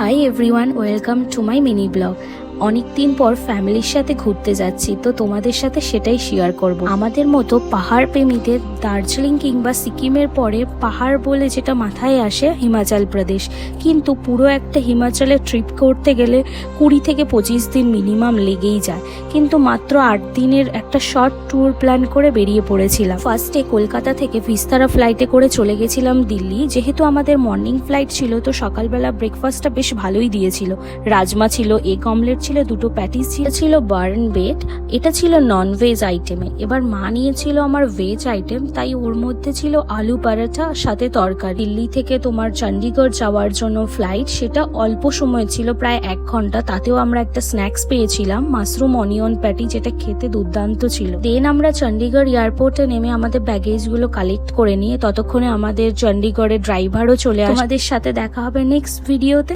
Hi everyone, welcome to my mini blog. অনেক দিন পর ফ্যামিলির সাথে ঘুরতে যাচ্ছি, তো তোমাদের সাথে সেটাই শেয়ার করব। আমাদের মতো পাহাড় প্রেমীদের দার্জিলিং কিংবা সিকিমের পরে পাহাড় বলে যেটা মাথায় আসে হিমাচল প্রদেশ, কিন্তু পুরো একটা হিমাচলে ট্রিপ করতে গেলে 20 থেকে 25 দিন মিনিমাম লেগেই যায়, কিন্তু মাত্র 8 দিনের একটা শর্ট ট্যুর প্ল্যান করে বেরিয়ে পড়েছিলাম। ফার্স্টে কলকাতা থেকে ভিস্তারা ফ্লাইটে করে চলে গেছিলাম দিল্লি। যেহেতু আমাদের মর্নিং ফ্লাইট ছিল, তো সকালবেলা ব্রেকফাস্টটা বেশ ভালোই দিয়েছিল। রাজমা ছিল, এগ অমলেট ছিল, দুটো প্যাটিস ছিল বার্ন বেড, এটা ছিল নন ভেজ আইটেমে। এবার মা নিয়েছিল আমার ভেজ আইটেম, তাই ওর মধ্যে ছিল আলু পরাঠা সাথে তরকারি। দিল্লি থেকে তোমার চণ্ডীগড় যাওয়ার জন্য ফ্লাইট, সেটা অল্প সময় ছিল, প্রায় 1 ঘন্টা। তাতেও আমরা একটা স্ন্যাক্স পেয়েছিলাম, মাশরুম অনিয়ন প্যাটি, যেটা খেতে দুর্দান্ত ছিল। দেন আমরা চণ্ডীগড় এয়ারপোর্টে নেমে আমাদের ব্যাগেজগুলো কালেক্ট করে নিয়ে ততক্ষণে আমাদের চণ্ডীগড়ের ড্রাইভারও চলে আসে। আমাদের সাথে দেখা হবে নেক্সট ভিডিওতে।